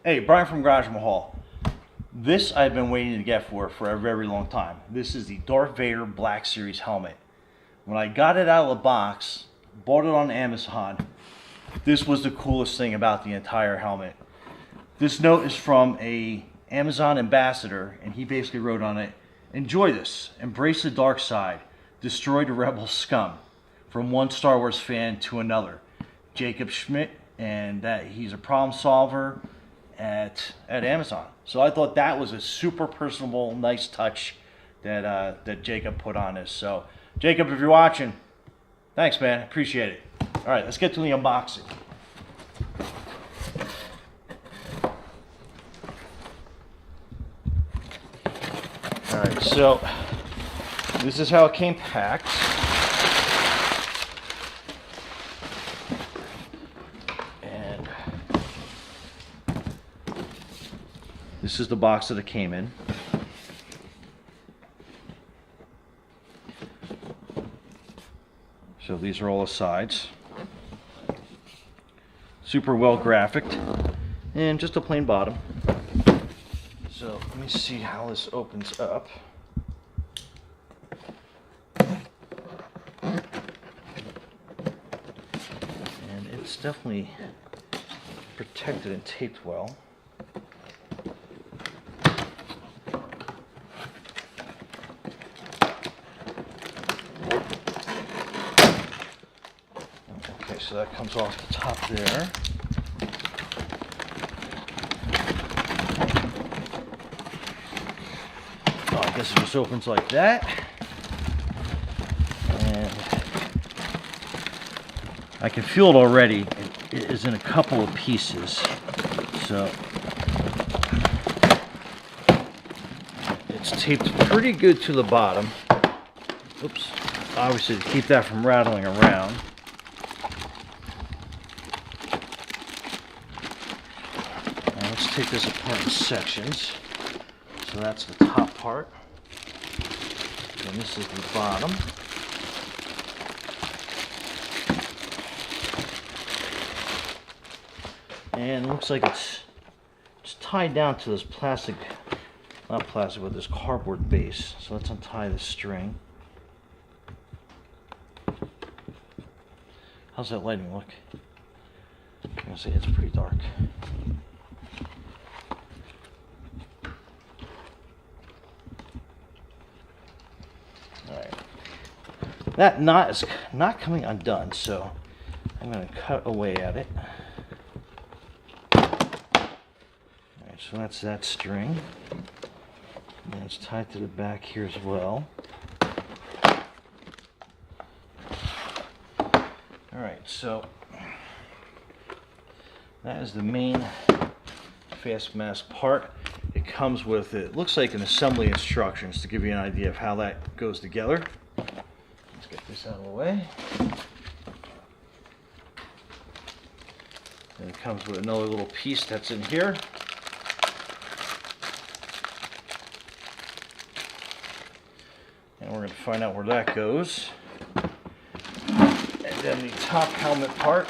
Hey, Brian from Garage Mahal. This I've been waiting to get for a very long time. This is the Darth Vader Black Series helmet. When I got it out of the box, bought it on Amazon, this was the coolest thing about the entire helmet. This note is from a Amazon ambassador, and he basically wrote on it, "Enjoy this, embrace the dark side, destroy the rebel scum." From one Star Wars fan to another. Jacob Schmidt, and that he's a problem solver at Amazon. So I thought that was a super personable, nice touch that that Jacob put on this. So Jacob, if you're watching, thanks, man. Appreciate it. All right, let's get to the unboxing. All right, so this is how it came packed. This is the box that it came in. So these are all the sides. Super well graphicked. And just a plain bottom. So let me see how this opens up. And it's definitely protected and taped well. So that comes off the top there. Oh, I guess it just opens like that. And I can feel it already. It is in a couple of pieces. So it's taped pretty good to the bottom. Oops. Obviously to keep that from rattling around. Let's take this apart in sections. So that's the top part. And this is the bottom. And it looks like it's tied down to this plastic, not plastic, but this cardboard base. So let's untie the string. How's that lighting look? I'm gonna say it's pretty dark. That knot is not coming undone, so I'm going to cut away at it. Alright, so that's that string. And it's tied to the back here as well. Alright, so that is the main face mask part. It comes with, it looks like an assembly instructions to give you an idea of how that goes together. Get this out of the way. And it comes with another little piece that's in here. And we're going to find out where that goes. And then the top helmet part.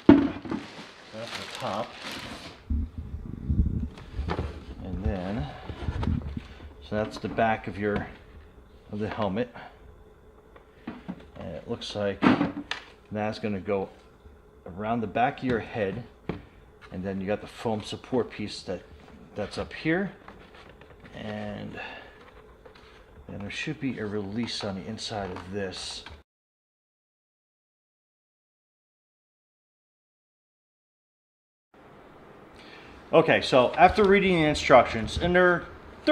That's the top. And then so that's the back of the helmet, and it looks like that's going to go around the back of your head, and then you got the foam support piece that's up here, and there should be a release on the inside of this. Okay, so after reading the instructions, and they're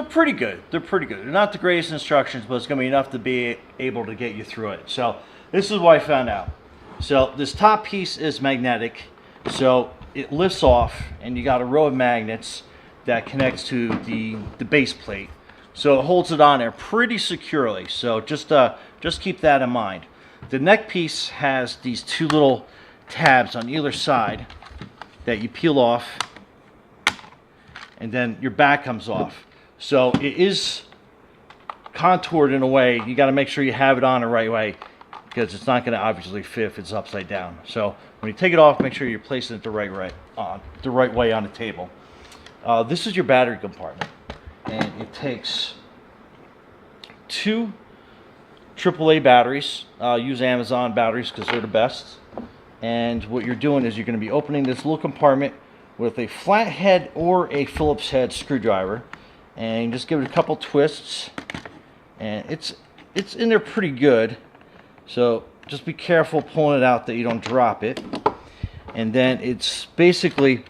pretty good. They're pretty good. They're not the greatest instructions, but it's going to be enough to be able to get you through it. So this is what I found out. So this top piece is magnetic. So it lifts off, and you got a row of magnets that connects to the base plate. So it holds it on there pretty securely. So just keep that in mind. The neck piece has these two little tabs on either side that you peel off, and then your back comes off. So it is contoured in a way. You got to make sure you have it on the right way. because it's not going to obviously fit if it's upside down. So when you take it off, make sure you're placing it the right way on the table. This is your battery compartment, and it takes 2 AAA batteries. Use Amazon batteries because they're the best. And what you're doing is you're going to be opening this little compartment with a flathead or a Phillips head screwdriver, and just give it a couple twists, and it's in there pretty good. So just be careful pulling it out that you don't drop it. And then it's basically,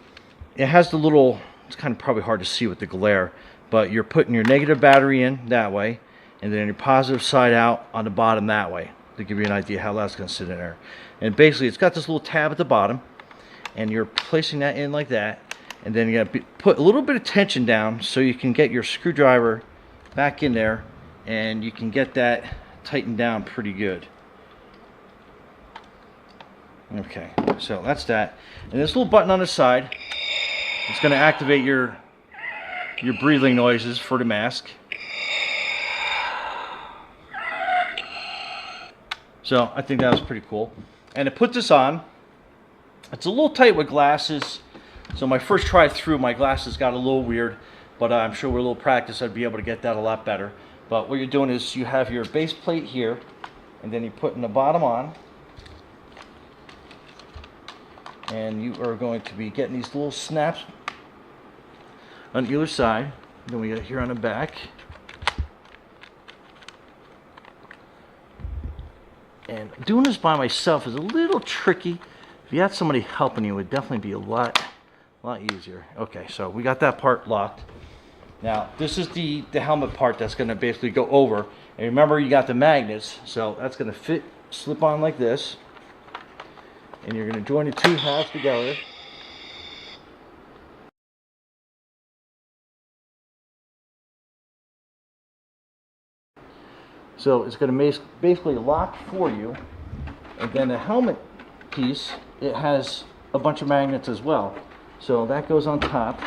it has the little, it's kind of probably hard to see with the glare, but you're putting your negative battery in that way, and then your positive side out on the bottom that way, to give you an idea how that's going to sit in there. And basically it's got this little tab at the bottom, and you're placing that in like that, and then you got to put a little bit of tension down so you can get your screwdriver back in there, and you can get that tightened down pretty good. Okay, so that's that. And this little button on the side, it's going to activate your breathing noises for the mask. So I think that was pretty cool. And to put this on, it's a little tight with glasses. So my first try through, my glasses got a little weird, but I'm sure with a little practice I'd be able to get that a lot better. But what you're doing is you have your base plate here, and then you're putting the bottom on. And you are going to be getting these little snaps on either side. Then we got here on the back. And doing this by myself is a little tricky. If you had somebody helping you, it would definitely be a lot easier. Okay, so we got that part locked. Now, this is the helmet part that's going to basically go over. And remember, you got the magnets, so that's going to slip on like this. And you're going to join the 2 halves together. So it's going to basically lock for you. And then the helmet piece, it has a bunch of magnets as well. So that goes on top.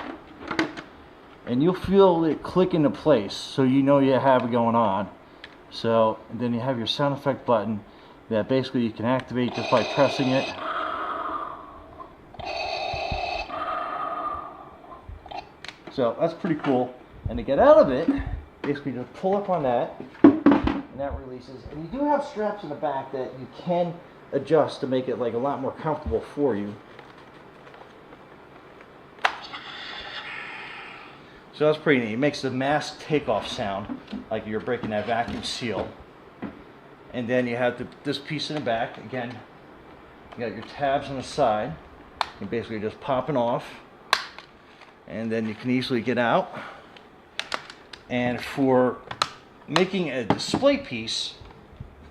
And you'll feel it click into place, so you know you have it going on. So and then you have your sound effect button that basically you can activate just by pressing it. So that's pretty cool. And to get out of it, basically just pull up on that, and that releases. And you do have straps in the back that you can adjust to make it like a lot more comfortable for you. So that's pretty neat. It makes the mask takeoff sound like you're breaking that vacuum seal. And then you have this piece in the back. Again, you got your tabs on the side. You're basically just popping off. And then you can easily get out. And for making a display piece,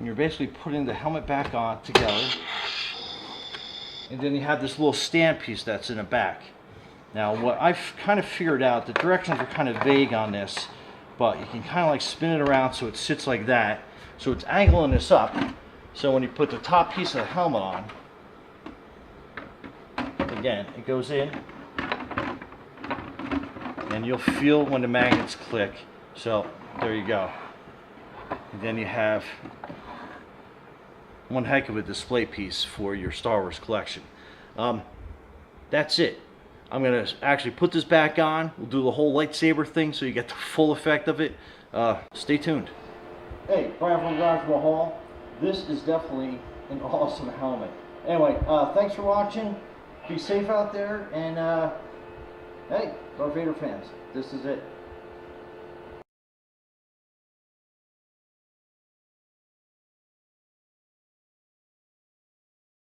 you're basically putting the helmet back on together. And then you have this little stand piece that's in the back. Now, what I've kind of figured out, the directions are kind of vague on this, but you can kind of like spin it around so it sits like that. So it's angling this up. So when you put the top piece of the helmet on, again, it goes in, and you'll feel when the magnets click. So there you go. And then you have one heck of a display piece for your Star Wars collection. That's it. I'm going to actually put this back on. We'll do the whole lightsaber thing so you get the full effect of it. Stay tuned. Hey, Brian from Darth Vader. This is definitely an awesome helmet. Anyway, thanks for watching. Be safe out there, and hey, Darth Vader fans, this is it.